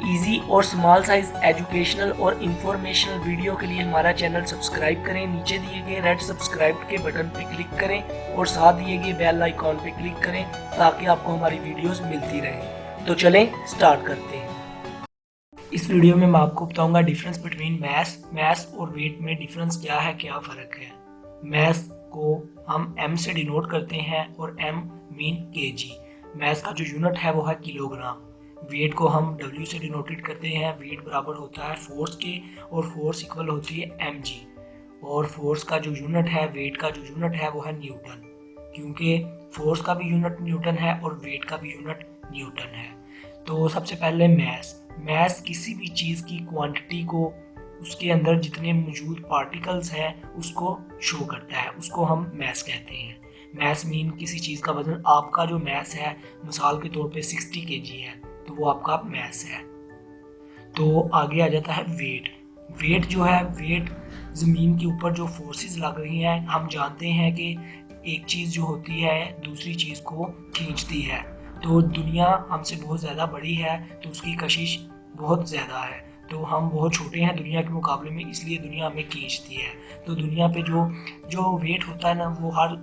Easy और small size educational और informational video के लिए हमारा चैनल सब्सक्राइब करें। नीचे दिए गए रेड सब्सक्राइब के बटन पर क्लिक करें और साथ दिए गए बेल आइकॉन पर क्लिक करें ताकि आपको हमारी वीडियोस मिलती रहें। तो चलें स्टार्ट करते हैं। इस वीडियो में मैं आपको बताऊंगा डिफरेंस बिटवीन मैथ्स और वेट में डिफरेंस क्या है, क्या फ़र्क है। मैथ्स को हम m से डिनोट करते हैं और m मीन केजी। मैथ्स का जो यूनिट है वो है किलोग्राम। वेट को हम w से डिनोटेड करते हैं। वेट बराबर होता है फोर्स के और फोर्स इक्वल होती है mg। और फोर्स का जो यूनिट है, वेट का जो यूनिट है वो है न्यूटन, क्योंकि फोर्स का भी यूनिट न्यूटन है और वेट का भी यूनिट न्यूटन है। तो सबसे पहले मैथ्स किसी भी चीज़ की क्वांटिटी को, उसके अंदर जितने मौजूद पार्टिकल्स हैं उसको शो करता है, उसको हम मैथ्स कहते हैं। मैथ्स मीन किसी चीज़ का वजन। आपका जो मैथ्स है मिसाल के तौर पे 60 kg है तो वो आपका मैथ्स है। तो आगे आ जाता है वेट। वेट जो है, वेट ज़मीन के ऊपर जो फोर्सेस लग रही हैं, हम जानते हैं कि एक चीज़ जो होती है दूसरी चीज़ को खींचती है। तो दुनिया हमसे बहुत ज़्यादा बड़ी है तो उसकी कशिश बहुत ज़्यादा है। तो हम बहुत छोटे हैं दुनिया के मुकाबले में, इसलिए दुनिया हमें खींचती है। तो दुनिया पे जो वेट होता है ना, वो हर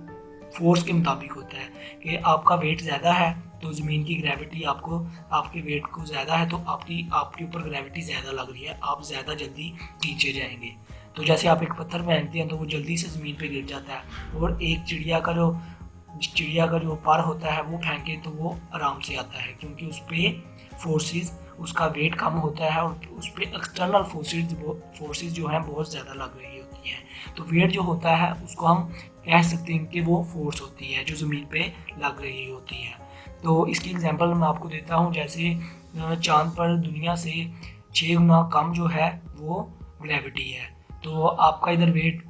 फोर्स के मुताबिक होता है कि आपका वेट ज़्यादा है तो ज़मीन की ग्रेविटी आपके वेट को ज़्यादा है तो आपके ऊपर ग्रेविटी ज़्यादा लग रही है, आप ज़्यादा जल्दी खींचे जाएंगे। तो जैसे आप एक पत्थर फेंकते हैं तो वो जल्दी से ज़मीन पे गिर जाता है, और एक चिड़िया का जो पर होता है वो फेंके तो वो आराम से आता है, क्योंकि उस पर फोर्सेस, उसका वेट कम होता है और उस पर एक्सटर्नल फोर्सेस जो हैं बहुत ज़्यादा लग रही होती हैं। तो वेट जो होता है उसको हम कह सकते हैं कि वो फोर्स होती है जो ज़मीन पे लग रही होती है। तो इसकी एग्जांपल मैं आपको देता हूँ। जैसे चांद पर दुनिया से 6 गुना कम जो है वो ग्रेविटी है। तो आपका इधर वेट,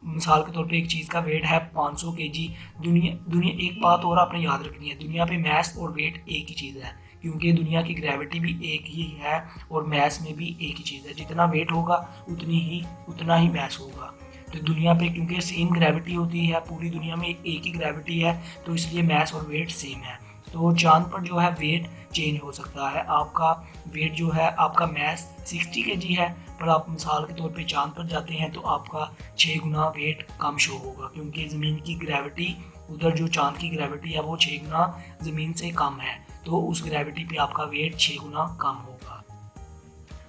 मिसाल के तौर पे एक चीज़ का वेट है 500 kg। दुनिया एक बात और आपने याद रखनी है, दुनिया पे मैथ्स और वेट एक ही चीज़ है, क्योंकि दुनिया की ग्रेविटी भी एक ही है और मैथ्स में भी एक ही चीज़ है। जितना वेट होगा उतना ही मैथ्स होगा। तो दुनिया पे क्योंकि सेम ग्रेविटी होती है, पूरी दुनिया में एक ही ग्रेविटी है, तो इसलिए मैथ्स और वेट सेम है। तो चांद पर जो है वेट चेंज हो सकता है। आपका वेट जो है, आपका मैथ्स 60 kg है, पर आप मिसाल के तौर पे चांद पर जाते हैं तो आपका 6 गुना वेट कम शो होगा, क्योंकि ज़मीन की ग्रेविटी, उधर जो चांद की ग्रेविटी है वो 6 गुना ज़मीन से कम है, तो उस ग्रेविटी पे आपका वेट 6 गुना कम होगा।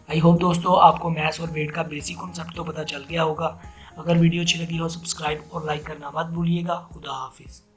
आई होप दोस्तों आपको मैथ्स और वेट का बेसिक कॉन्सेप्ट तो पता चल गया होगा। अगर वीडियो अच्छी लगी हो सब्सक्राइब और लाइक करना मत भूलिएगा। खुदा हाफिज़।